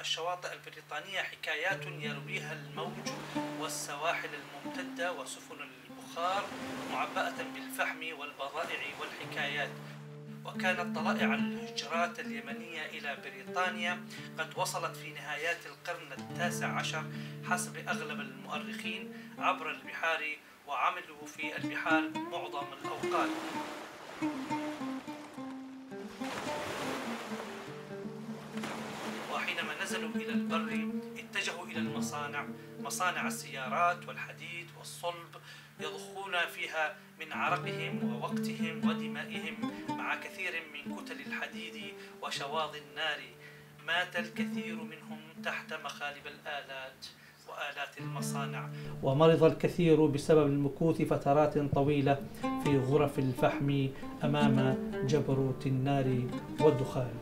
الشواطئ البريطانية حكايات يرويها الموج والسواحل الممتدة وسفن البخار معبأة بالفحم والبضائع والحكايات. وكانت طلائع الهجرات اليمنية إلى بريطانيا قد وصلت في نهايات القرن ال19 حسب أغلب المؤرخين عبر البحار، وعملوا في البحار معظم الأوقات. وحينما نزلوا إلى البر اتجهوا إلى المصانع، مصانع السيارات والحديد والصلب، يضخون فيها من عرقهم ووقتهم ودمائهم مع كثير من كتل الحديد وشواظ النار. مات الكثير منهم تحت مخالب الآلات وآلات المصانع، ومرض الكثير بسبب المكوث فترات طويلة في غرف الفحم أمام جبروت النار والدخان.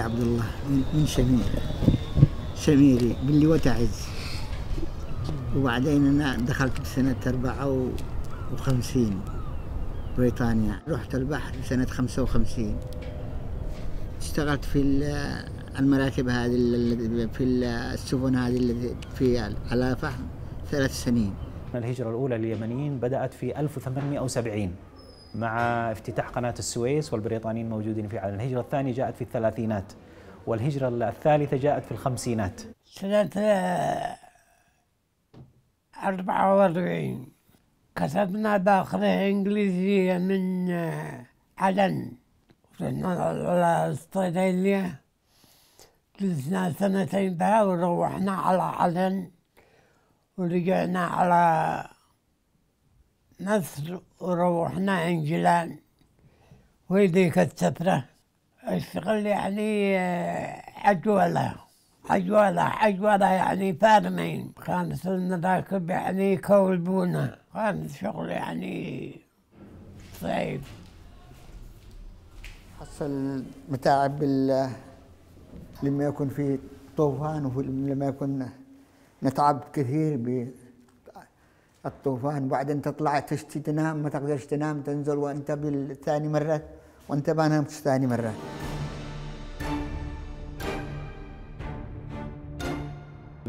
عبد الله من شميري باللي وتعز. وبعدين أنا دخلت بسنة 54 بريطانيا. رحت البحر بسنة 55. اشتغلت في المراكب هذه في السفن هذه اللي في على فحم 3 سنين. الهجرة الأولى لليمنيين بدأت في 1870 مع افتتاح قناة السويس والبريطانيين موجودين في العالم. الهجرة الثانية جاءت في الثلاثينات، والهجرة الثالثة جاءت في الخمسينات. سنة 44 كتبنا داخلة إنجليزية من عدن، رحنا أستراليا، جلسنا 2 بها وروحنا على عدن ورجعنا على مصر وروحنا انجلان. وهذيك السفرة اشتغل يعني عجولة يعني فارمين. كانت المراكب يعني يكولبونا، كان شغل يعني صعيب. حصل متاعب لما يكون في طوفان، ولما يكون نتعب كثير بالطوفان. وبعدين تطلع تنام، ما تقدرش تنام، تنزل وانت بالثاني مرة وانت ما نمتش ثاني مرة.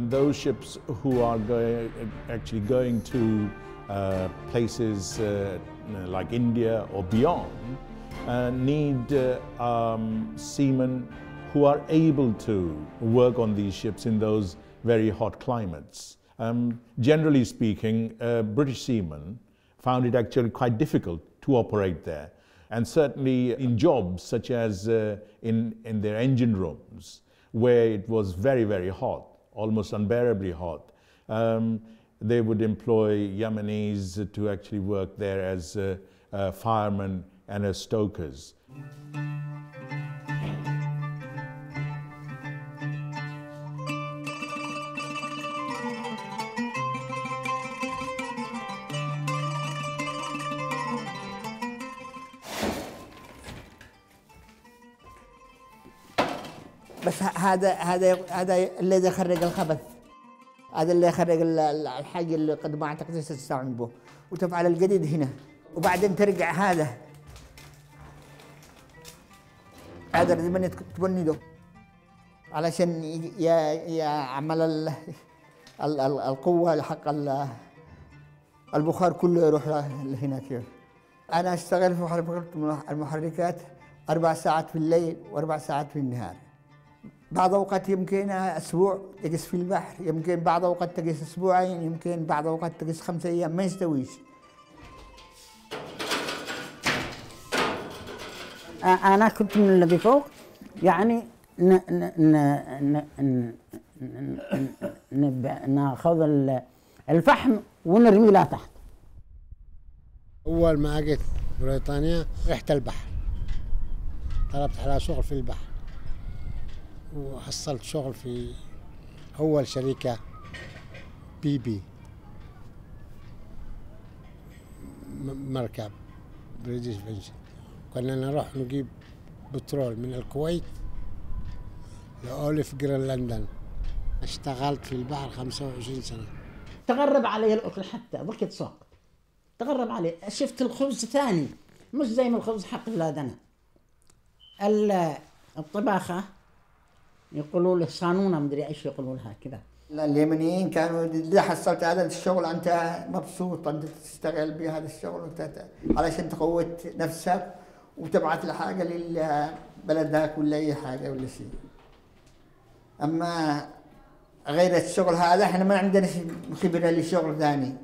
Those ships who are actually going to places like India or beyond need seamen who are able to work on these ships in those very hot climates. Generally speaking, British seamen found it actually quite difficult to operate there. And certainly in jobs such as in their engine rooms, where it was very, very hot, almost unbearably hot, they would employ Yemenis to actually work there as firemen and as stokers. بس هذا الذي يخرج الخبث، هذا اللي يخرج الحاجة اللي قد ما اعتقد تستعمل به، وتفعل الجديد هنا. وبعدين ترجع هذا لازم تبنده علشان يعمل القوة لحق البخار كله يروح لهناك. أنا أشتغل في المحركات 4 ساعات في الليل و4 ساعات في النهار. بعض أوقات يمكن أسبوع تقيس في البحر، يمكن بعض أوقات تقيس أسبوعين، يمكن بعض أوقات تقيس 5 أيام، ما يستويش. أنا كنت من الذي فوق، يعني ناخذ الفحم ونرميه لا تحت. أول ما أجيت بريطانيا رحت البحر، طلبت على شغل في البحر وحصلت شغل في أول شركة بي مركب بريتش فينش. كنا نروح نجيب بترول من الكويت لأولف لندن. اشتغلت في البحر 25 سنة. تغرب علي الأكل حتى ضكت سوق، تغرب علي. شفت الخبز ثاني مش زي ما الخبز حق بلادنا. الطباخة يقولوا له صانونة مدري ايش يقولوا لها كذا. اليمنيين كانوا إذا حصلت هذا الشغل أنت مبسوط، أنت تشتغل بهذا الشغل علشان تقوت نفسك وتبعث لحاجة لبلدك ولا أي حاجة ولا شيء. أما غير الشغل هذا احنا ما عندنا خبرة لشغل ثاني.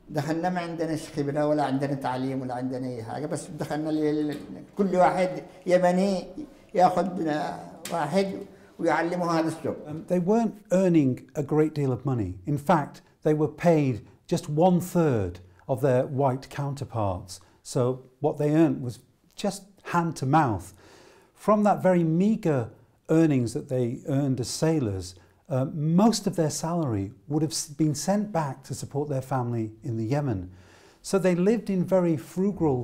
دخلنا ما عندنا خبرة ولا عندنا تعليم ولا عندنا أي حاجة، بس دخلنا كل واحد يمني ياخذ واحد ويعلمه هذا الشغل. They weren't earning a great deal of money. In fact, they were paid just 1/3 of their white counterparts. So what they earned was just hand to mouth. From that very meagre earnings that they earned as sailors, most of their salary would have been sent back to support their family in the Yemen. So they lived in very frugal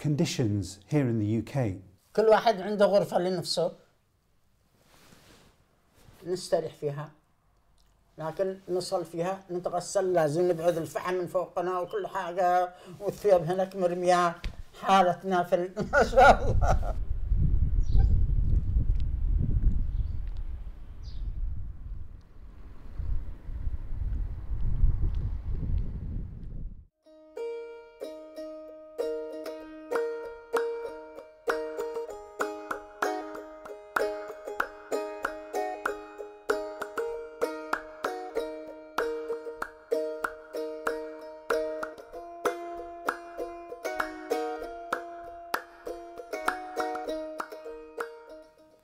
conditions here in the UK. كل واحد عنده غرفة لنفسه نستريح فيها، لكن نصل فيها نتغسل لازم نبعد الفحم من فوقنا وكل حاجة، والثياب هناك مرمية، حالتنا في ما شاء الله.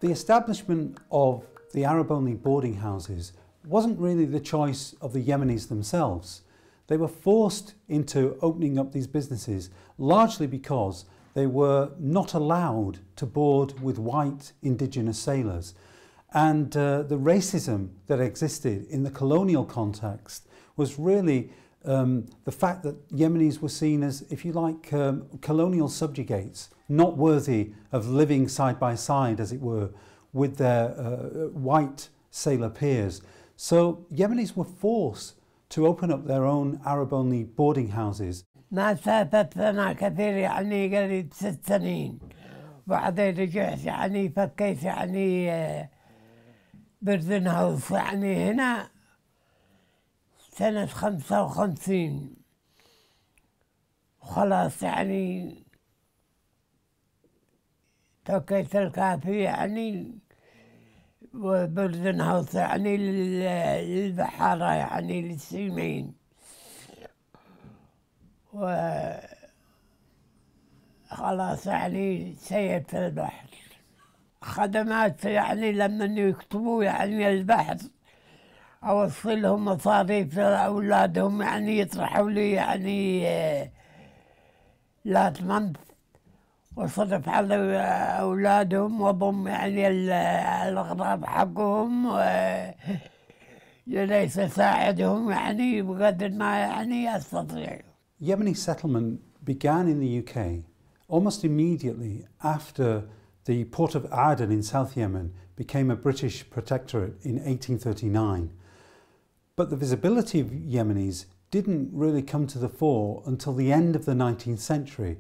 The establishment of the Arab-only boarding houses wasn't really the choice of the Yemenis themselves. They were forced into opening up these businesses largely because they were not allowed to board with white indigenous sailors. And the racism that existed in the colonial context was really the fact that Yemenis were seen as, if you like, colonial subjugates, not worthy of living side by side, as it were, with their white sailor peers. So Yemenis were forced to open up their own Arab-only boarding houses. ما سافرت أنا كثير، يعني قريب 6 سنين، بعدين رجعت يعني فكيت يعني بردن هاوس يعني هنا سنة 55 وخلاص يعني توكيت الكافي يعني وبردن هاوس يعني للبحارة يعني للسيمين، وخلاص يعني سير في البحر. خدمات يعني لما يكتبوا يعني البحر أوصلهم مصاريف لأولادهم، يعني يطرحوا لي يعني لا تمنت وصرف على أولادهم وضم يعني الأغراض حقهم وليس ساعدهم يعني بقدر ما يعني أستطيع. Yemeni settlement began in the UK almost immediately after the port of Aden in South Yemen became a British protectorate in 1839. But the visibility of Yemenis didn't really come to the fore until the end of the 19th century,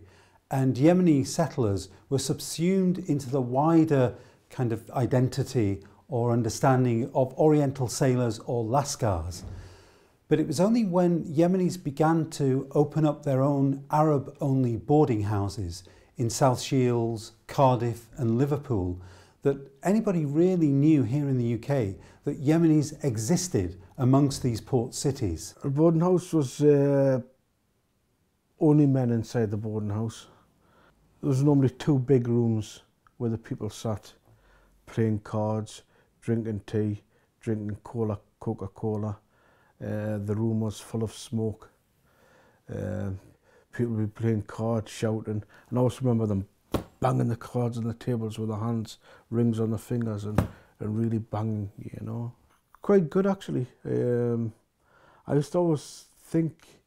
and Yemeni settlers were subsumed into the wider kind of identity or understanding of Oriental sailors or Lascars. But it was only when Yemenis began to open up their own Arab-only boarding houses in South Shields, Cardiff and Liverpool that anybody really knew here in the UK that Yemenis existed amongst these port cities. A boarding house was only men inside the boarding house. There was normally 2 big rooms where the people sat playing cards, drinking tea, drinking Coca-Cola. The room was full of smoke. People would be playing cards, shouting, and I always remember them banging the cards on the tables with their hands, rings on the fingers, and really banging, you know. Quite good actually. I used to always think,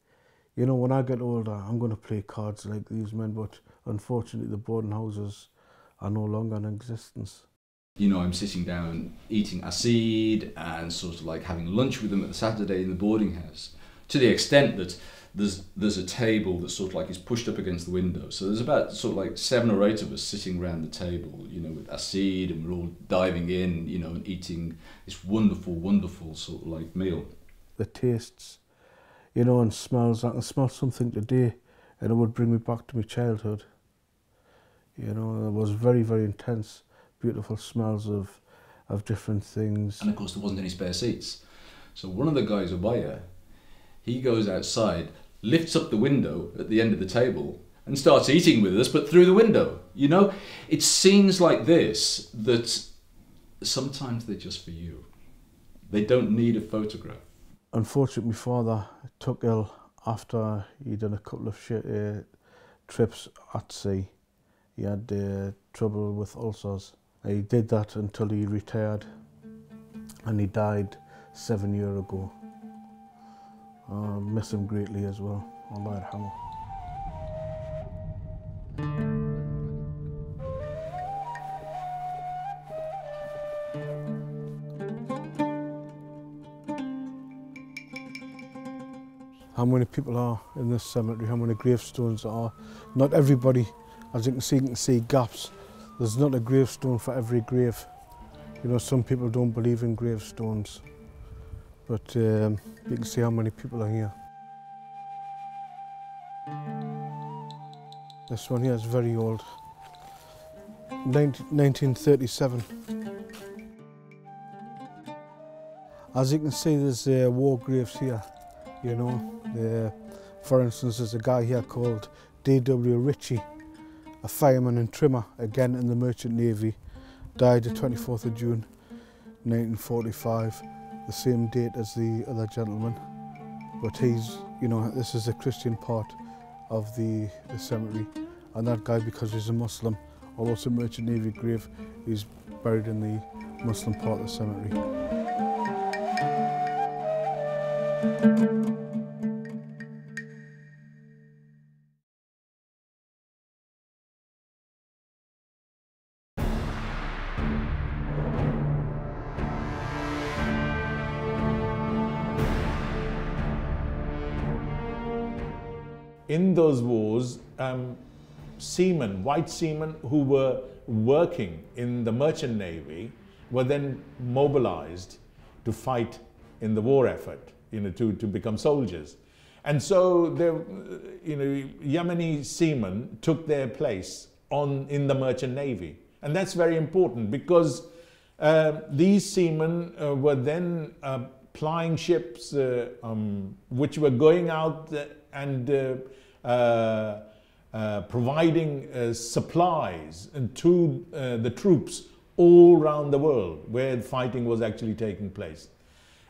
you know, when I get older, I'm going to play cards like these men, but unfortunately the boarding houses are no longer in existence. You know, I'm sitting down eating asid and sort of like having lunch with them at the Saturday in the boarding house, to the extent that there's a table that sort of like is pushed up against the window. So there's about sort of like 7 or 8 of us sitting around the table, you know, with asid, and we're all diving in, you know, and eating this wonderful, wonderful sort of like meal. The tastes, you know, and smells. I can smell something today and it would bring me back to my childhood. You know, it was very, very intense. Beautiful smells of different things. And of course there wasn't any spare seats. So one of the guys, Abaya, he goes outside, lifts up the window at the end of the table and starts eating with us, but through the window. You know, it's scenes like this that sometimes they're just for you. They don't need a photograph. Unfortunately, my father took ill after he'd done a couple of trips at sea. He had trouble with ulcers. He did that until he retired, and he died 7 years ago. I miss him greatly as well. Allah yarhamah. How many people are in this cemetery, how many gravestones there are. Not everybody, as you can see gaps. There's not a gravestone for every grave. You know, some people don't believe in gravestones, but you can see how many people are here. This one here is very old, 1937. As you can see, there's war graves here, you know. For instance, there's a guy here called D.W. Ritchie, a fireman and trimmer, again in the Merchant Navy, died the 24th of June 1945, the same date as the other gentleman. But he's, you know, this is the Christian part of the cemetery, and that guy, because he's a Muslim, although it's a Merchant Navy grave, he's buried in the Muslim part of the cemetery. In those wars, seamen, white seamen who were working in the merchant navy were then mobilized to fight in the war effort, you know, to become soldiers. And so there, you know, Yemeni seamen took their place in the merchant navy. And that's very important because these seamen were then plying ships which were going out and providing supplies to the troops all around the world where fighting was actually taking place.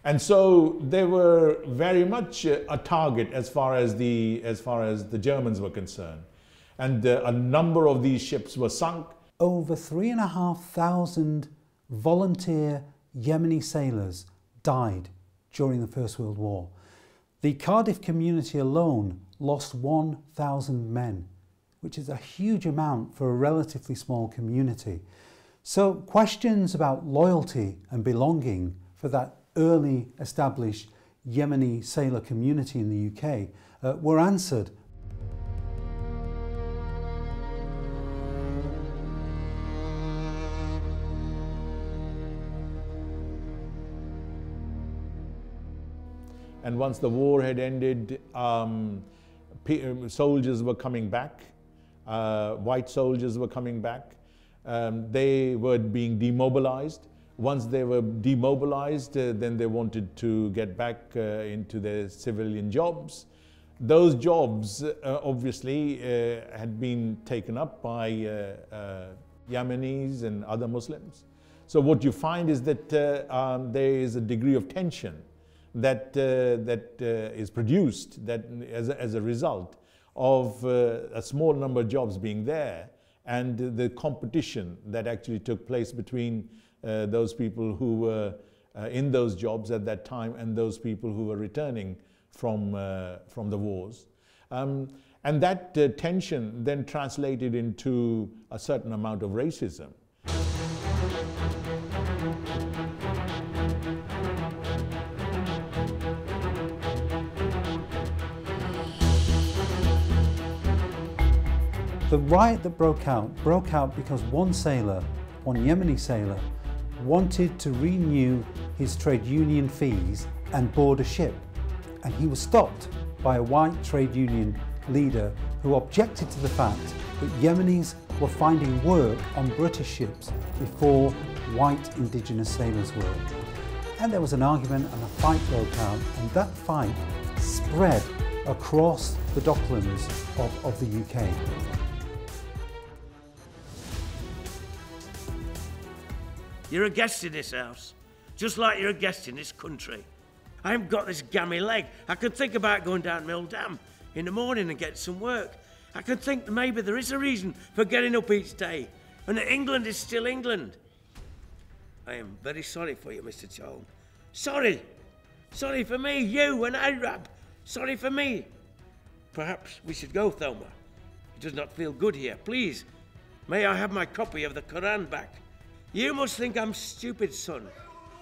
And so they were very much a target as far as the Germans were concerned. And a number of these ships were sunk. Over 3,500 volunteer Yemeni sailors died during the First World War. The Cardiff community alone lost 1,000 men, which is a huge amount for a relatively small community. So questions about loyalty and belonging for that early established Yemeni sailor community in the UK were answered. And once the war had ended, soldiers were coming back, white soldiers were coming back. They were being demobilized. Once they were demobilized, then they wanted to get back into their civilian jobs. Those jobs obviously had been taken up by Yemenis and other Muslims. So what you find is that there is a degree of tension that is produced that as a result of a small number of jobs being there, and the competition that actually took place between those people who were in those jobs at that time and those people who were returning from the wars. And that tension then translated into a certain amount of racism. The riot that broke out because one sailor, one Yemeni sailor, wanted to renew his trade union fees and board a ship. And he was stopped by a white trade union leader who objected to the fact that Yemenis were finding work on British ships before white indigenous sailors were. And there was an argument and a fight broke out, and that fight spread across the docklands of the UK. You're a guest in this house, just like you're a guest in this country. I haven't got this gammy leg. I could think about going down Mill Dam in the morning and getting some work. I could think that maybe there is a reason for getting up each day, and that England is still England. I am very sorry for you, Mr. Chole. Sorry. Sorry for me, you, an Arab. Sorry for me. Perhaps we should go, Thelma. It does not feel good here. Please, may I have my copy of the Quran back? You must think I'm stupid, son.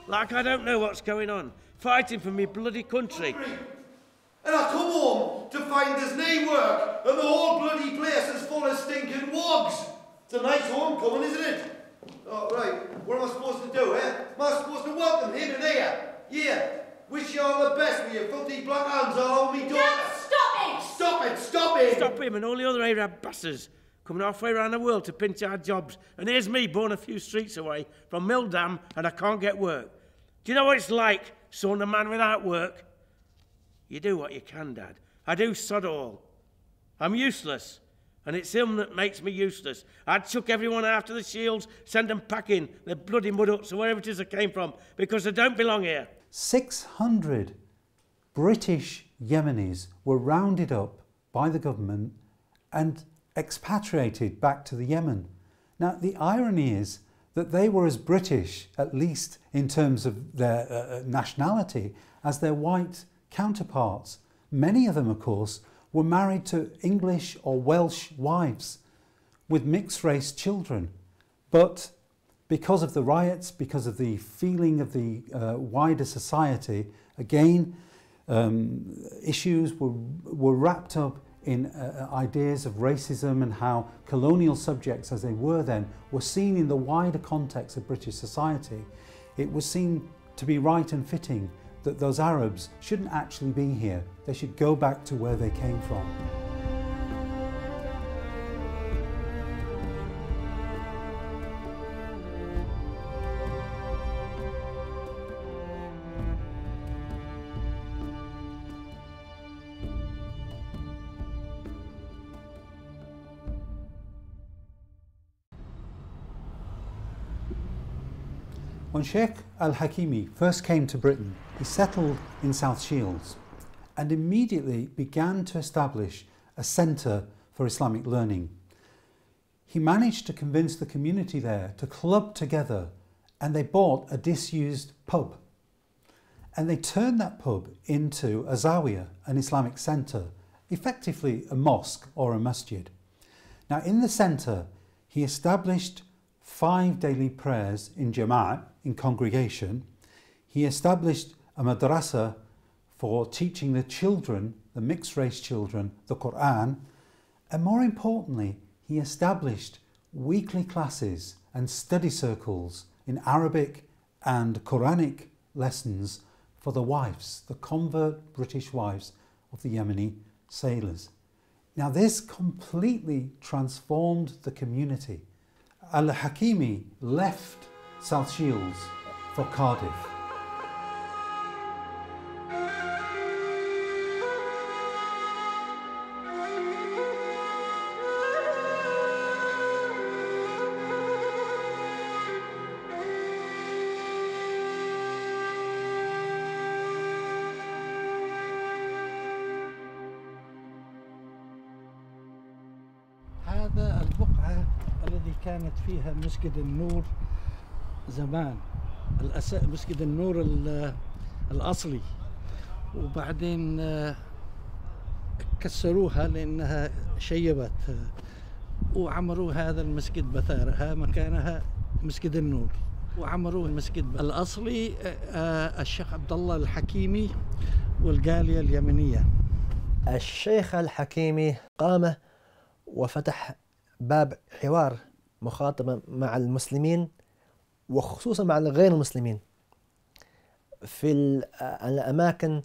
Like I don't know what's going on, fighting for me bloody country. And I come home to find there's no work and the whole bloody place is full of stinking wogs. It's a nice homecoming, isn't it? Oh, right. What am I supposed to do, eh? Am I supposed to welcome him in here? Yeah. Wish you all the best with your filthy black hands all over me daughter. Dad, stop it! Stop it! Stop it! Stop him and all the other Arab bastards coming halfway around the world to pinch our jobs. And here's me, born a few streets away from Mill Dam, and I can't get work. Do you know what it's like, son, a man without work? You do what you can, Dad. I do sod all. I'm useless, and it's him that makes me useless. I'd chuck everyone after the shields, send them packing, their bloody mud huts or wherever it is they came from, because they don't belong here. 600 British Yemenis were rounded up by the government and expatriated back to the Yemen. Now, the irony is that they were as British, at least in terms of their nationality, as their white counterparts. Many of them, of course, were married to English or Welsh wives with mixed-race children. But because of the riots, because of the feeling of the wider society, again, issues were wrapped up in ideas of racism and how colonial subjects, as they were then, were seen in the wider context of British society. It was seen to be right and fitting that those Arabs shouldn't actually be here. They should go back to where they came from. When Sheikh al-Hakimi first came to Britain, he settled in South Shields and immediately began to establish a centre for Islamic learning. He managed to convince the community there to club together, and they bought a disused pub. And they turned that pub into a zawiya, an Islamic centre, effectively a mosque or a masjid. Now, in the centre, he established 5 daily prayers in jama'at, in congregation. He established a madrasa for teaching the children, the mixed race children, the Quran. And more importantly, he established weekly classes and study circles in Arabic and Quranic lessons for the wives, the convert British wives of the Yemeni sailors. Now this completely transformed the community. Al-Hakimi left South Shields for Cardiff. هذا البقعة الذي كانت فيها مسجد النور زمان، مسجد النور الأصلي، وبعدين كسروها لأنها شيبت وعمروا هذا المسجد بثارها مكانها مسجد النور، وعمروا المسجد الأصلي الشيخ عبد الله الحكيمي والجالية اليمنية. الشيخ الحكيمي قام وفتح باب حوار مخاطبة مع المسلمين وخصوصا مع غير المسلمين في الأماكن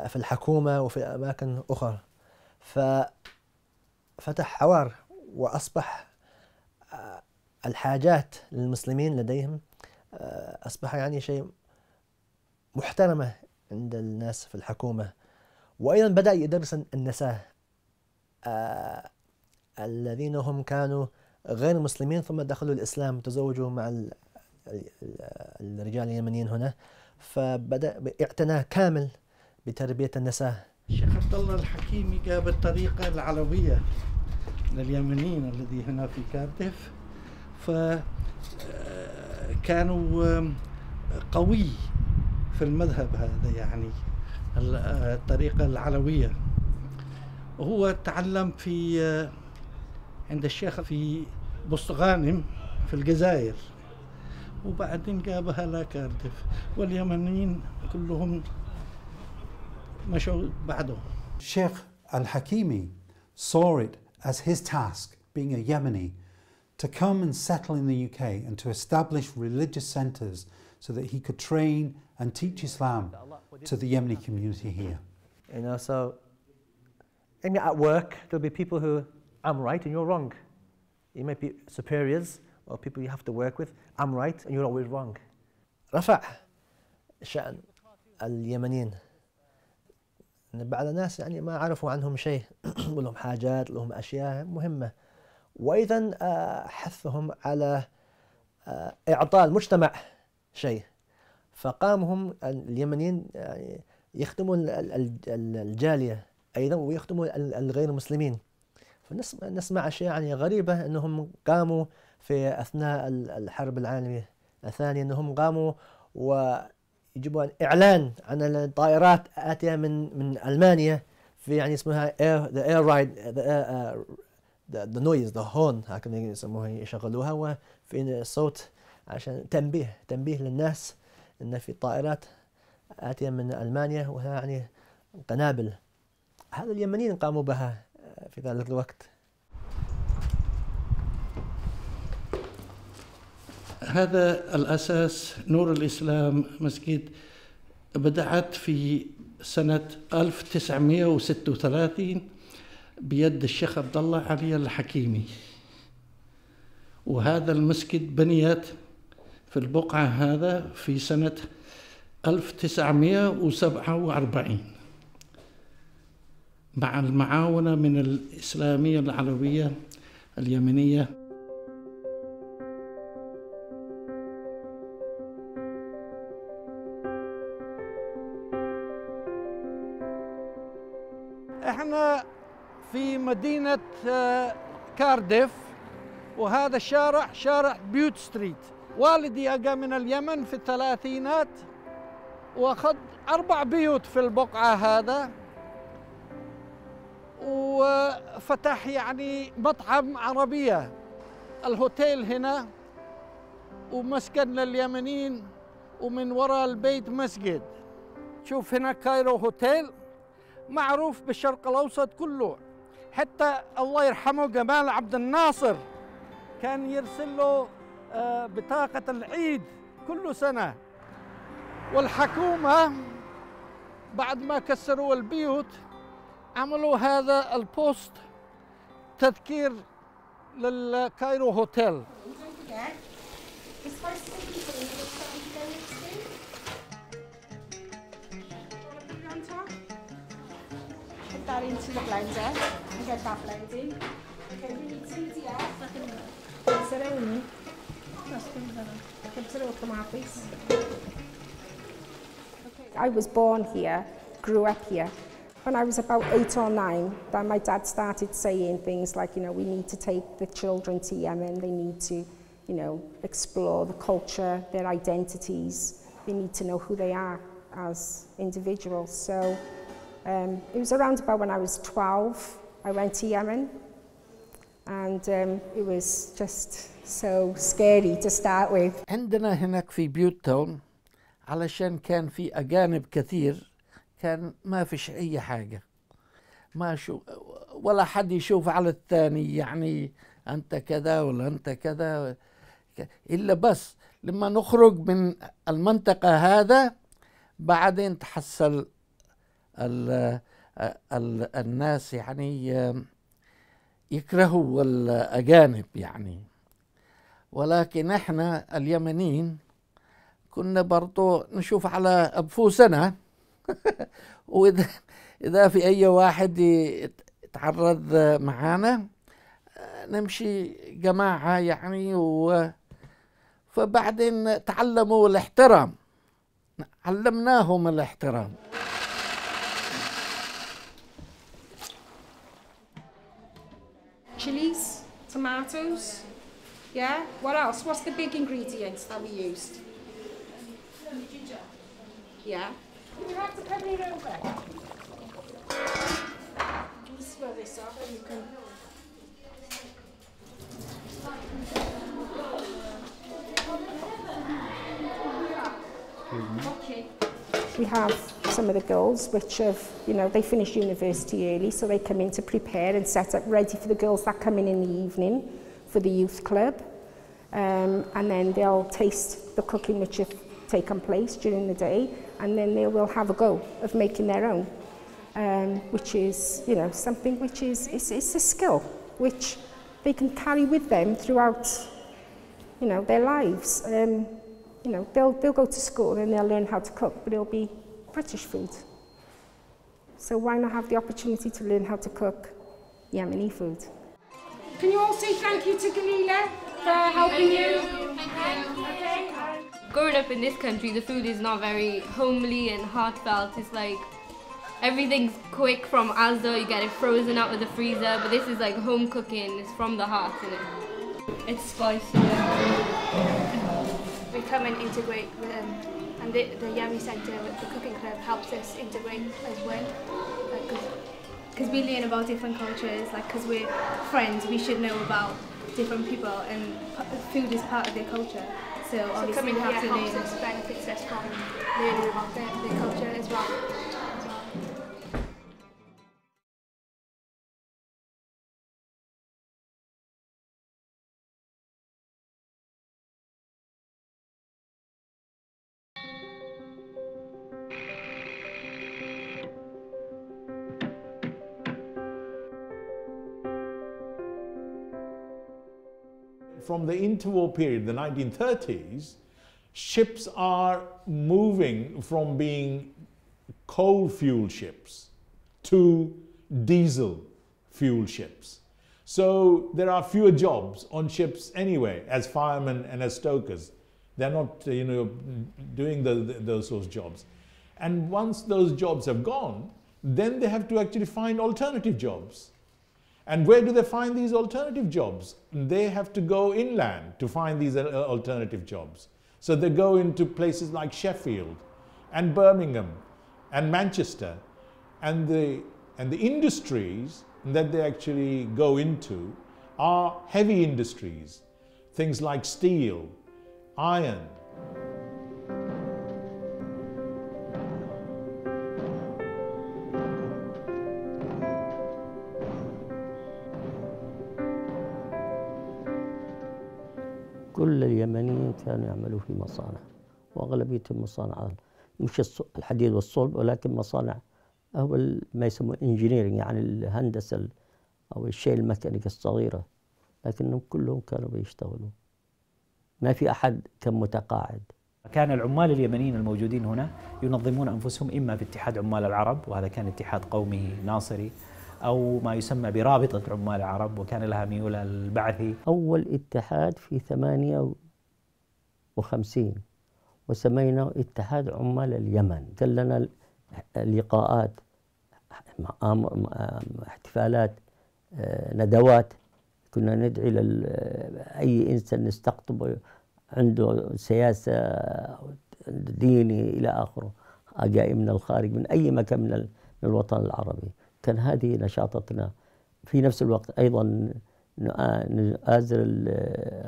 في الحكومة وفي أماكن أخرى، ففتح حوار وأصبح الحاجات للمسلمين لديهم أصبح يعني شيء محترمة عند الناس في الحكومة. وأيضا بدأ يدرس النساء الذين هم كانوا غير مسلمين ثم دخلوا الإسلام تزوجوا مع الرجال اليمنيين هنا، فبدأ اعتناء كامل بتربية النساء. الشيخ عبد الله الحكيمي جاب الطريقة العلوية لليمنيين الذي هنا في كارديف، فكانوا قوي في المذهب هذا، يعني الطريقة العلوية. وهو تعلم عند الشيخ في بستغانم في الجزائر، وبعدين جابها لكارديف، واليمنيين كلهم مشوا بعده. Sheikh al-Hakimi saw it as his task, being a Yemeni, to come and settle in the UK and to establish religious centres so that he could train and teach Islam to the Yemeni community here. You know, so at work there'll be people who, I'm right and you're wrong. You might be superiors or people you have to work with. I'm right and you're always wrong. رفع شأن اليمنيين. بعض الناس يعني ما عرفوا عنهم شيء، ولهم حاجات، لهم أشياء مهمة. وأيضا حثهم على إعطاء المجتمع شيء، فقامهم اليمنيين يعني يخدمون الجالية أيضا ويخدمون الغير المسلمين. فنسمع أشياء يعني غريبة، أنهم قاموا في أثناء الحرب العالمية الثانية أنهم قاموا ويجيبون إعلان عن الطائرات آتية من ألمانيا في يعني اسمها the air ride the noise the horn هكذا يسموها، يشغلوها وفي صوت عشان تنبيه للناس أن في طائرات آتية من ألمانيا وهي يعني قنابل. هذا اليمنيين قاموا بها في ذلك الوقت. هذا الأساس نور الإسلام مسجد بدأت في سنة 1936 بيد الشيخ عبد الله علي الحكيمي، وهذا المسجد بنيت في البقعة هذا في سنة 1947 مع المعاونة من الإسلامية العلوية اليمنية. احنا في مدينة كارديف، وهذا الشارع شارع بيوت ستريت. والدي أجا من اليمن في الثلاثينات وأخذ 4 بيوت في البقعة هذا، وفتح يعني مطعم عربية، الهوتيل هنا ومسكن لليمنيين، ومن وراء البيت مسجد. شوف هنا كايرو هوتيل معروف بالشرق الأوسط كله، حتى الله يرحمه جمال عبد الناصر كان يرسل له بطاقة العيد كل سنة. والحكومة بعد ما كسروا البيوت عملوا هذا البوست تذكير للكايرو هوتيل. Put that into the blender and get that blending. Okay, we need some I was born here, grew up here. When I was about 8 or 9, then my dad started saying things like, you know, we need to take the children to Yemen, they need to, you know, explore the culture, their identities, they need to know who they are as individuals. So it was around about when I was 12, I went to Yemen, and it was just so scary to start with. عندنا هناك في بيوت تاون علشان كان في أجانب كثير كان ما فيش أي حاجة، ما شو ولا حد يشوف على الثاني، يعني أنت كذا ولا أنت كذا، إلا بس لما نخرج من المنطقة هذا بعدين تحصل الناس يعني يكرهوا الأجانب يعني. ولكن احنا اليمنيين كنا برضو نشوف على أنفسنا وإذا في أي واحد يتعرض معانا نمشي جماعة يعني، فبعدين تعلموا الاحترام، علمناهم الاحترام. Chilies, tomatoes, yeah? What else? What's the big ingredients that we used? Ginger. Yeah. You have to cover it over. Just swirl this up and you can... Okay. We have some of the girls which have, you know, they finish university early, so they come in to prepare and set up ready for the girls that come in the evening for the youth club. And then they'll taste the cooking which have taken place during the day, and then they will have a go of making their own, which is, you know, something which is, it's a skill which they can carry with them throughout, you know, their lives. You know, they'll go to school and they'll learn how to cook, but it'll be British food. So why not have the opportunity to learn how to cook Yemeni food? Can you all say thank you to Galila for helping you? Okay. Growing up in this country, the food is not very homely and heartfelt. It's like everything's quick from Asda, you get it frozen out of the freezer, but this is like home cooking, it's from the heart, isn't it? It's spicy. We come and integrate with them, and the Yami Centre with the cooking club helps us integrate as well. Because we learn about different cultures, like because we're friends, we should know about different people, and food is part of their culture. So obviously we have to learn. Helps us, benefits us from learning about their culture as well. From the interwar period, the 1930s, ships are moving from being coal fuel ships to diesel fuel ships. So there are fewer jobs on ships anyway, as firemen and as stokers. They're not, you know, doing those sorts of jobs. And once those jobs have gone, then they have to actually find alternative jobs. And where do they find these alternative jobs? They have to go inland to find these alternative jobs. So they go into places like Sheffield and Birmingham and Manchester, and the industries that they actually go into are heavy industries, things like steel, iron. كل اليمنيين كانوا يعملوا في مصانع، وأغلبية المصانع مش الحديد والصلب، ولكن مصانع أو ما يسموه انجينيرنج، يعني الهندسة أو الشيء الميكانيكي الصغيرة، لكنهم كلهم كانوا بيشتغلوا، ما في أحد كان متقاعد. كان العمال اليمنيين الموجودين هنا ينظمون أنفسهم إما في اتحاد عمال العرب، وهذا كان اتحاد قومي ناصري، أو ما يسمى برابطة عمال العرب، وكان لها ميول البعثي. أول اتحاد في 58 وسميناه اتحاد عمال اليمن. كان لنا لقاءات، احتفالات، ندوات، كنا ندعي أي إنسان نستقطبه عنده سياسة ديني إلى آخره، جاي من الخارج من أي مكان من الوطن العربي. كان هذه نشاطتنا. في نفس الوقت أيضا نآزر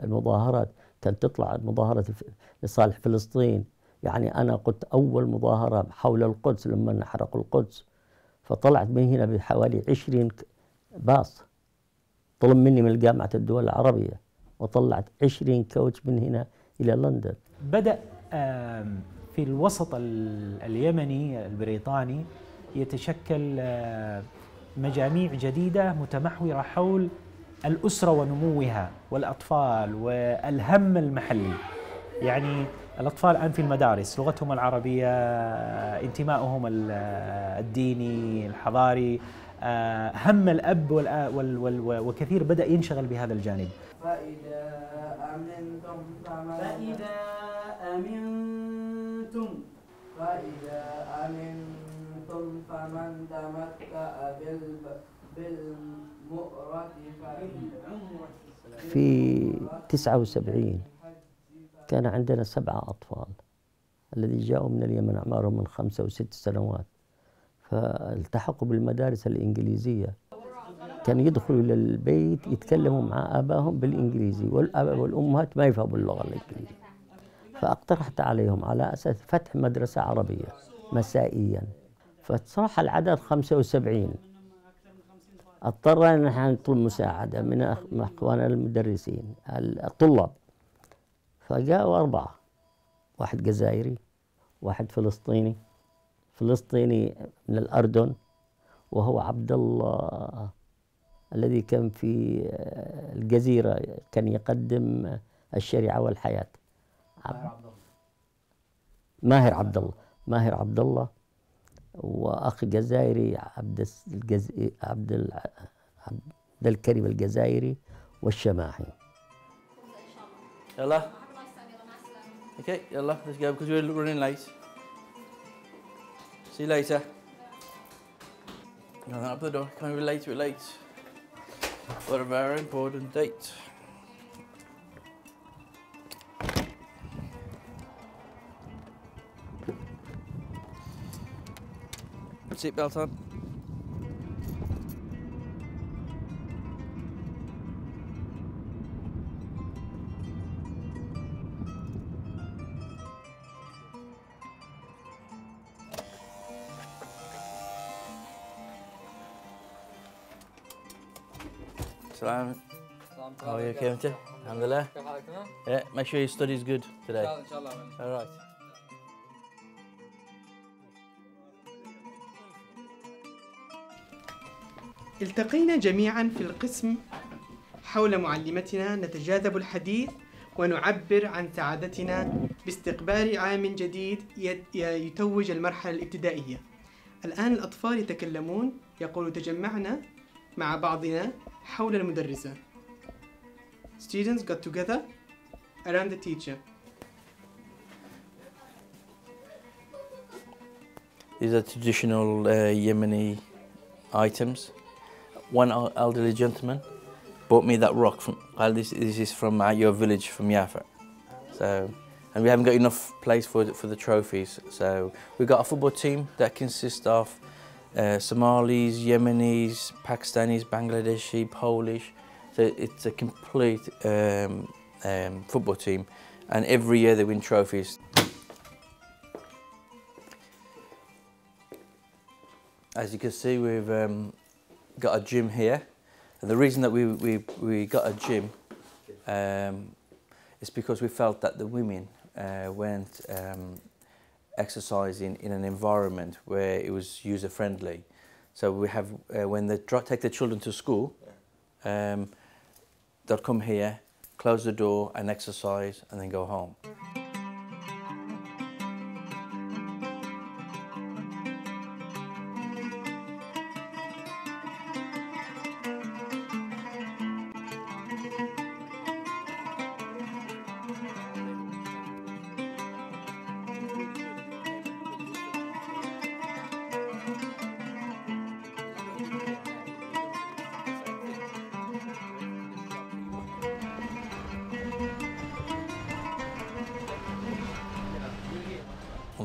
المظاهرات، كانت تطلع مظاهرة لصالح فلسطين. يعني أنا قلت أول مظاهرة حول القدس لما نحرقوا القدس، فطلعت من هنا بحوالي 20 باص، طلب مني من جامعة الدول العربية، وطلعت 20 كوتش من هنا إلى لندن. بدأ في الوسط اليمني البريطاني يتشكل مجاميع جديدة متمحورة حول الأسرة ونموها والأطفال والهم المحلي. يعني الأطفال الآن في المدارس لغتهم العربية، انتمائهم الديني الحضاري، هم الأب وكثير بدأ ينشغل بهذا الجانب. فإذا أمنتم فمن تمتع بالمؤرة في 79 كان عندنا 7 أطفال الذي جاءوا من اليمن أعمارهم من 5 و6 سنوات، فالتحقوا بالمدارس الإنجليزية. كان يدخلوا إلى البيت يتكلموا مع آبائهم بالإنجليزي، والآباء والأمهات ما يفهموا اللغة الإنجليزية. فاقترحت عليهم على أساس فتح مدرسة عربية مسائيا، فصراحة العدد 75. اضطرينا ان نحن نطلب مساعدة من اخواننا المدرسين الطلاب، فجاءوا 4، واحد جزائري، واحد فلسطيني من الأردن، وهو عبد الله الذي كان في الجزيرة، كان يقدم الشريعة والحياة. ماهر عبد الله، وأخ جزائري عبد الكريم الجزائري والشماحي. يلا. Okay, يلا, let's go because we're running late. See you later. No, up the door. Can we late? We're late. What a very important date. Seatbelt on. Salam. How are you, Kevin? Alhamdulillah. Yeah, make sure your study's good today. Inshallah. All right. التقينا جميعا في القسم حول معلمتنا، نتجاذب الحديث ونعبر عن سعادتنا باستقبال عام جديد يتوج المرحلة الابتدائية. الآن الأطفال يتكلمون، يقول تجمعنا مع بعضنا حول المدرسة. Students got together around the teacher. These are traditional Yemeni items. One elderly gentleman bought me that rock from. This is from your village, from Yafa. So, and we haven't got enough place for the trophies. So we've got a football team that consists of Somalis, Yemenis, Pakistanis, Bangladeshi, Polish. So it's a complete football team, and every year they win trophies. As you can see, we've got a gym here. And the reason that we got a gym is because we felt that the women weren't exercising in an environment where it was user-friendly. So we have, when they take the children to school, they'll come here, close the door and exercise and then go home.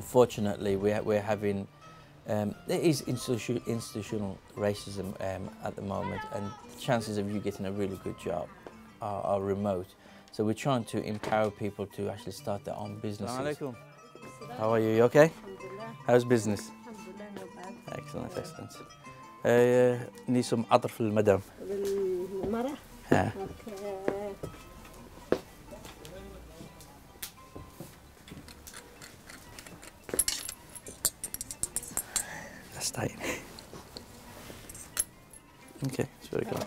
Unfortunately, we're having, there is institutional racism at the moment, and the chances of you getting a really good job are remote. So we're trying to empower people to actually start their own businesses. How are you? You okay? How's business? Excellent, excellent. need some عطر في المدام. المرة؟ ها. That's tight. Okay, it's very good.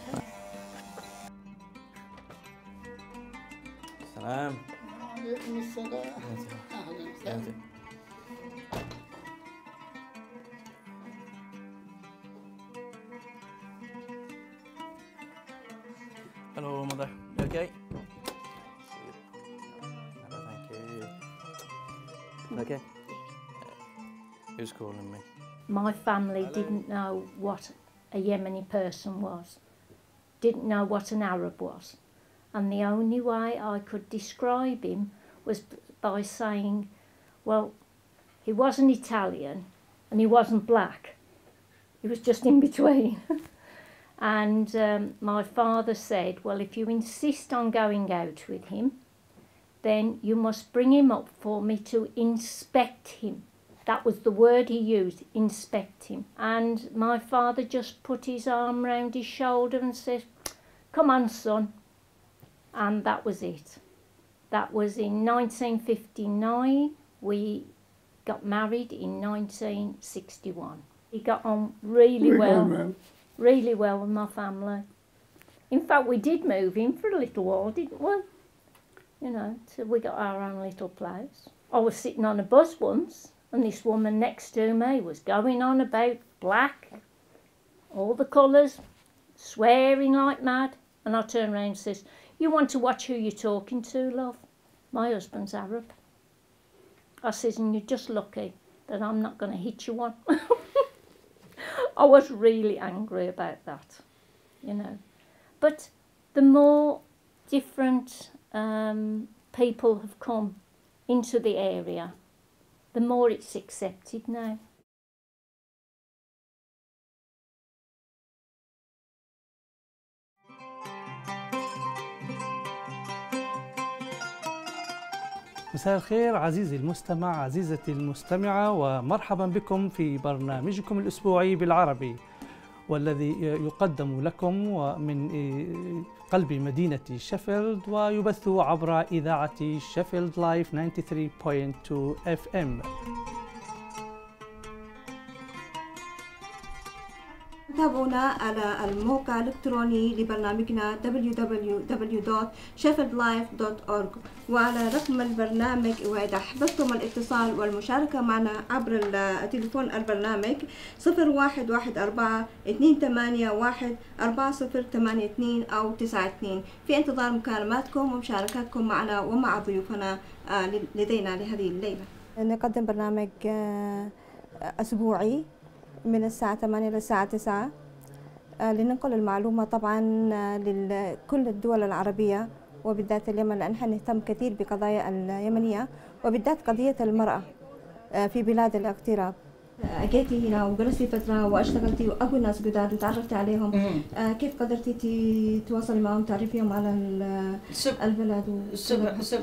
Salam. عليكم السلام. أهلا وسهلا. Hello, mother. You okay? Hello, thank you. Okay. Who's calling me? My family didn't know what a Yemeni person was, didn't know what an Arab was, and the only way I could describe him was by saying, well, he wasn't Italian and he wasn't black, he was just in between. And my father said, well, if you insist on going out with him, then you must bring him up for me to inspect him. That was the word he used, inspect him. And my father just put his arm round his shoulder and said, come on, son. And that was it. That was in 1959. We got married in 1961. He got on really well. Really well with my family. In fact, we did move in for a little while, didn't we? You know, till we got our own little place. I was sitting on a bus once, and this woman next to me was going on about black, all the colours, swearing like mad. And I turned around and says, you want to watch who you're talking to, love? My husband's Arab. I says, and you're just lucky that I'm not going to hit you one. I was really angry about that, you know. But the more different people have come into the area, the more it's accepted now. مساء الخير عزيزي المستمع عزيزتي المستمعة، ومرحبا بكم في برنامجكم الأسبوعي بالعربي، والذي يقدم لكم من قلب مدينة شيفيلد ويبث عبر إذاعة شيفيلد لايف 93.2 FM. تابعونا على الموقع الإلكتروني لبرنامجنا www.sheffieldlife.org وعلى رقم البرنامج، وإذا أحببتم الاتصال والمشاركة معنا عبر تليفون البرنامج 0114-281-4082 أو 92. في انتظار مكالماتكم ومشاركاتكم معنا ومع ضيوفنا لدينا لهذه الليلة. نقدم برنامج أسبوعي من الساعة 8 للساعة 9 لننقل المعلومة طبعا لكل الدول العربية وبالذات اليمن، لأن نحن نهتم كثير بقضايا اليمنية وبالذات قضية المرأة في بلاد الاغتراب. أجيتي هنا وجلستي فترة واشتغلتي وأقوى ناس جداد وتعرفتي عليهم، كيف قدرتي تواصلي معهم تعرفيهم على البلد؟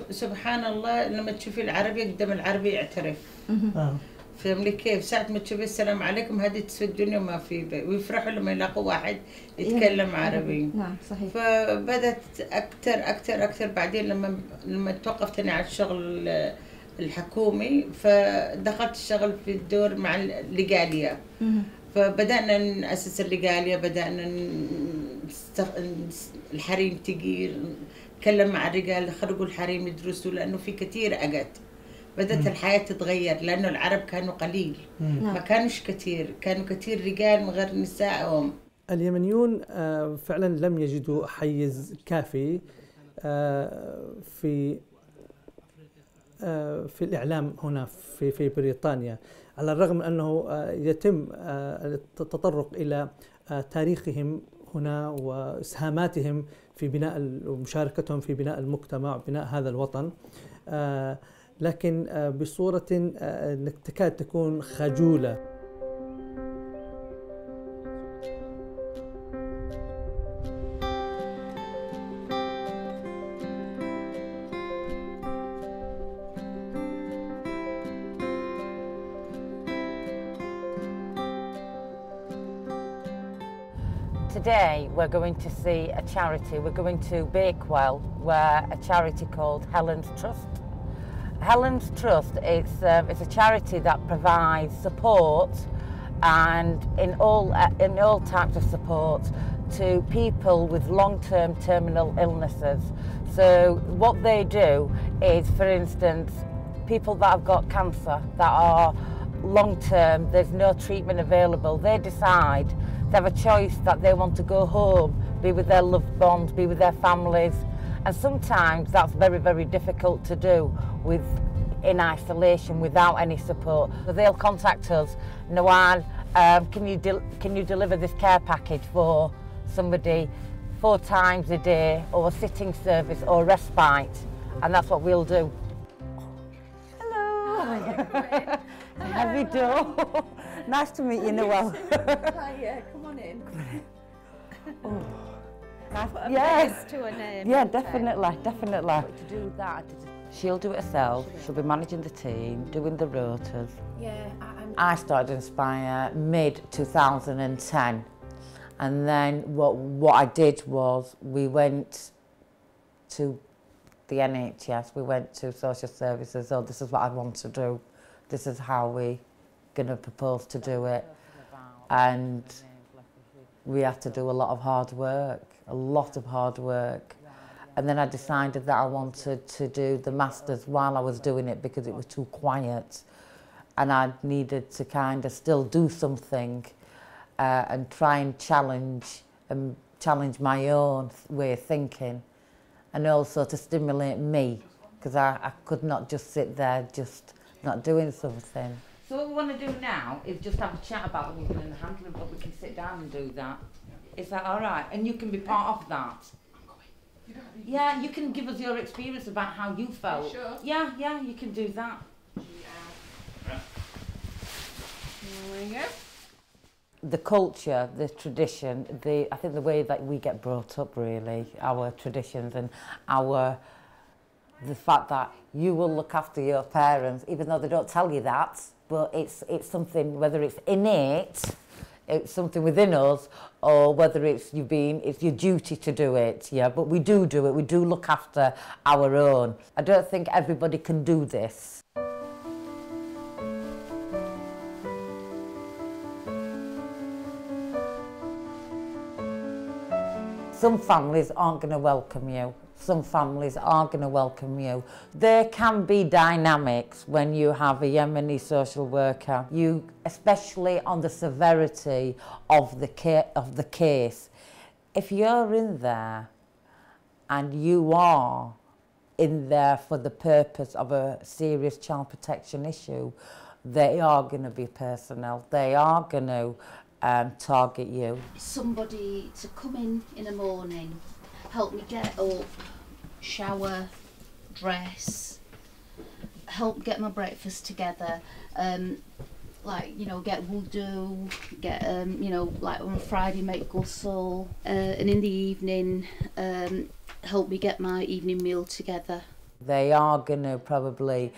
سبحان الله، لما تشوفي العربي قدام العربي يعترف. فهمني كيف؟ ساعة ما تشوفي السلام عليكم هذه تسوي الدنيا ما في، ويفرحوا لما يلاقوا واحد يتكلم عربي. نعم صحيح. فبدت أكثر بعدين لما توقفت أنا على الشغل الحكومي، فدخلت الشغل في الدور مع الجالية. فبدأنا نأسس الجالية، بدأنا الحريم تجي نتكلم مع الرجال، خرجوا الحريم يدرسوا، لأنه في كثير أجت. بدأت الحياة تتغير، لأنه العرب كانوا قليل، ما كانوش كثير، كانوا كثير رجال من غير نسائهم. اليمنيون فعلا لم يجدوا حيز كافي في الإعلام هنا في بريطانيا، على الرغم من أنه يتم التطرق إلى تاريخهم هنا وإسهاماتهم في بناء ومشاركتهم في بناء المجتمع، بناء هذا الوطن، لكن بصورة تكاد تكون خجولة. Today we're going to see a charity. We're going to Bakewell, where a charity called Helen's Trust. Helen's Trust is a charity that provides support and in all types of support to people with long-term terminal illnesses. So what they do is, for instance, people that have got cancer that are long-term, there's no treatment available, they decide, they have a choice that they want to go home, be with their loved ones, be with their families, and sometimes that's very, very difficult to do in isolation without any support. So they'll contact us, Nawal, can you deliver this care package for somebody 4 times a day, or a sitting service or respite, and that's what we'll do. Hello. How do you do? Nice to meet you, Noel. Hi, yeah, come on in. Oh. Nice. Yes. To a name. Yeah, definitely. To do that, she'll do it herself. She'll be managing the team, doing the rotas. Yeah, I started Inspire mid-2010, and then what I did was we went to the NHS, we went to social services. Oh, this is what I want to do. This is how we're going to propose to do it. And we had to do a lot of hard work. And then I decided that I wanted to do the Masters while I was doing it because it was too quiet. And I needed to kind of still do something and try and challenge my own way of thinking, and also to stimulate me, because I could not just sit there just not doing something. So what we want to do now is just have a chat about the moving and the handling, but we can sit down and do that. Is that all right? And you can be part of that. Yeah, you can give us your experience about how you felt. Sure. Yeah, you can do that. There we go. The culture, the tradition, I think the way that we get brought up, really, our traditions and the fact that you will look after your parents, even though they don't tell you that, but it's something, whether it's innate, it's something within us, or whether it's your duty to do it, yeah, but we do it, we do look after our own. I don't think everybody can do this. Some families aren't going to welcome you. Some families are going to welcome you. There can be dynamics when you have a Yemeni social worker. Especially on the severity of the case. If you're in there and you are in there for the purpose of a serious child protection issue, they are going to be personal. They are going to target you. Somebody to come in the morning, help me get up, shower, dress, help get my breakfast together, get wudu, get like on a Friday make ghusl, and in the evening help me get my evening meal together. They are going to probably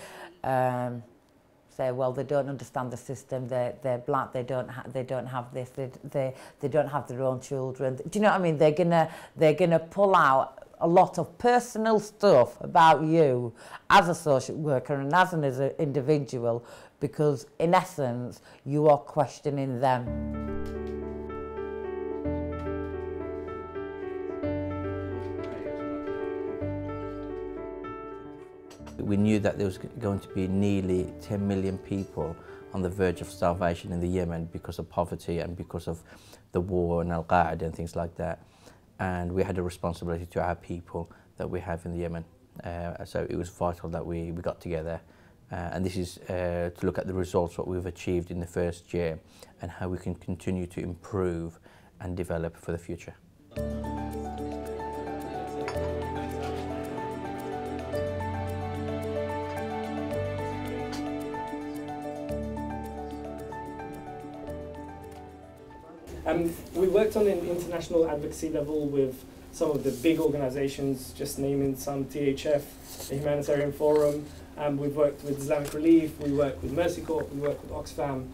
say, well, they don't understand the system, they're black, they don't have this, they don't have their own children. Do you know what I mean? They're gonna pull out a lot of personal stuff about you as a social worker and as an individual, because in essence you are questioning them. We knew that there was going to be nearly 10 million people on the verge of starvation in the Yemen because of poverty and because of the war and Al-Qaeda and things like that. And we had a responsibility to our people that we have in the Yemen. So it was vital that we got together. And this is to look at the results, what we've achieved in the first year, and how we can continue to improve and develop for the future. We worked on an international advocacy level with some of the big organisations, just naming some: THF, the Humanitarian Forum. We've worked with Islamic Relief, we worked with Mercy Corps, we worked with Oxfam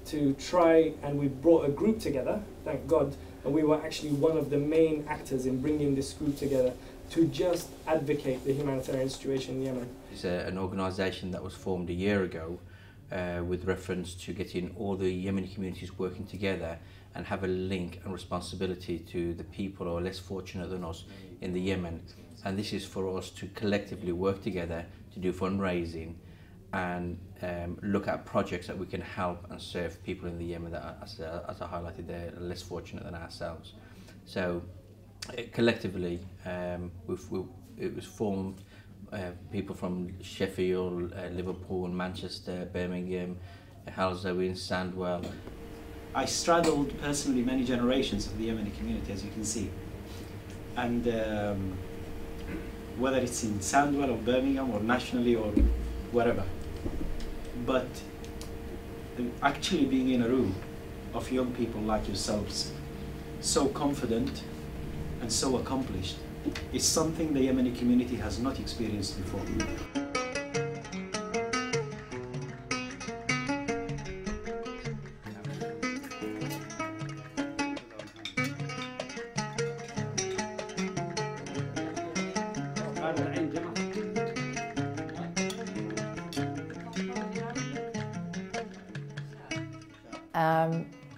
to try, and we brought a group together, thank God, and we were actually one of the main actors in bringing this group together to just advocate the humanitarian situation in Yemen. It's an organisation that was formed a year ago with reference to getting all the Yemeni communities working together and have a link and responsibility to the people who are less fortunate than us in the Yemen. And this is for us to collectively work together to do fundraising and look at projects that we can help and serve people in the Yemen that, as I highlighted, they're less fortunate than ourselves. So collectively, it was formed people from Sheffield, Liverpool, Manchester, Birmingham, Halsowin, Sandwell. I straddled personally many generations of the Yemeni community, as you can see. And whether it's in Sandwell or Birmingham or nationally or wherever. But actually being in a room of young people like yourselves, so confident and so accomplished, is something the Yemeni community has not experienced before.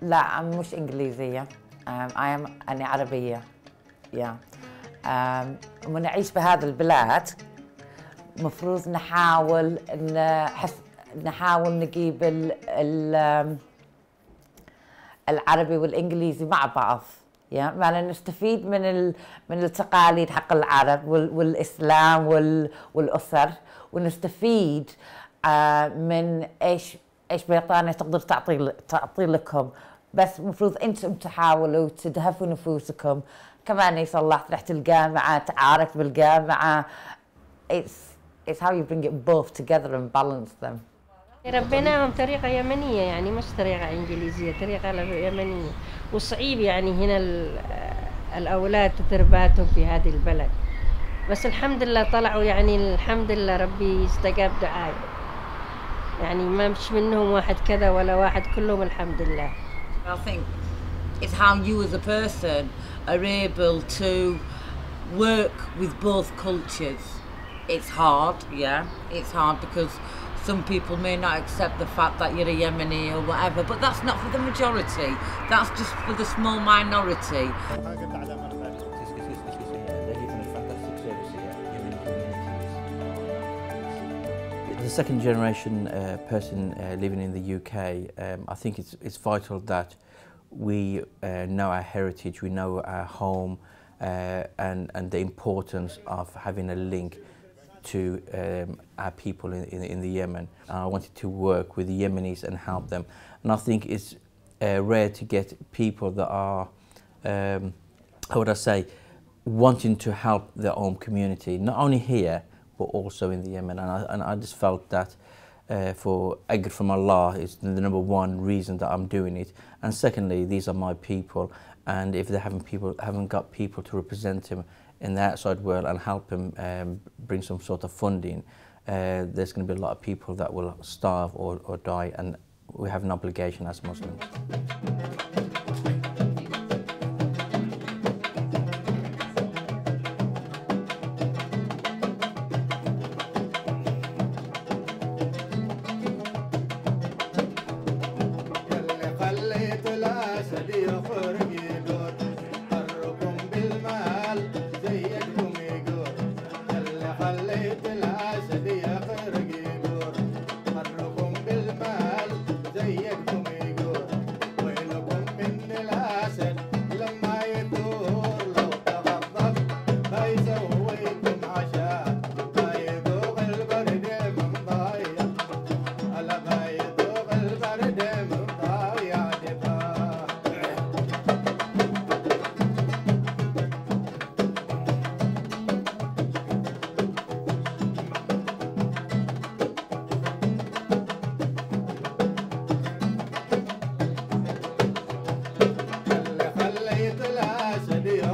لا مش إنجليزية. أنا عربية. ونعيش بهذا البلاد مفروض نحاول نجيب العربي والإنجليزي مع بعض. معنا نستفيد من التقاليد حق العرب والإسلام والأسر، ونستفيد من إيش بريطانيا تقدر تعطي لكم، بس المفروض أنتم تحاولوا تدهفوا نفوسكم كمان يصلح ريحة الجامعة، تعارك بالجامعة. It's how you bring it both together and balance them. ربيناهم طريقة يمنية، يعني مش طريقة إنجليزية، طريقة يمنية. وصعيب يعني هنا الأولاد ترباتهم في هذه البلد، بس الحمد لله طلعوا، يعني الحمد لله ربي استجاب دعائي، يعني ما مش منهم واحد كذا ولا واحد، كلهم الحمد لله. I think it's how you as a person are able to work with both cultures. It's hard, it's hard because some people may not accept the fact that you're a Yemeni or whatever, but that's not for the majority, that's just for the small minority. As a second generation person living in the UK, I think it's vital that we know our heritage, we know our home, and the importance of having a link to our people in the Yemen. I wanted to work with the Yemenis and help them. And I think it's rare to get people that are, how would I say, wanting to help their own community, not only here, but also in the Yemen. And I just felt that for Ajr from Allah is the number one reason that I'm doing it. And secondly, these are my people. And if they haven't got people to represent him in the outside world and help him bring some sort of funding, there's going to be a lot of people that will starve or die, and we have an obligation as Muslims.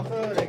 الأخرى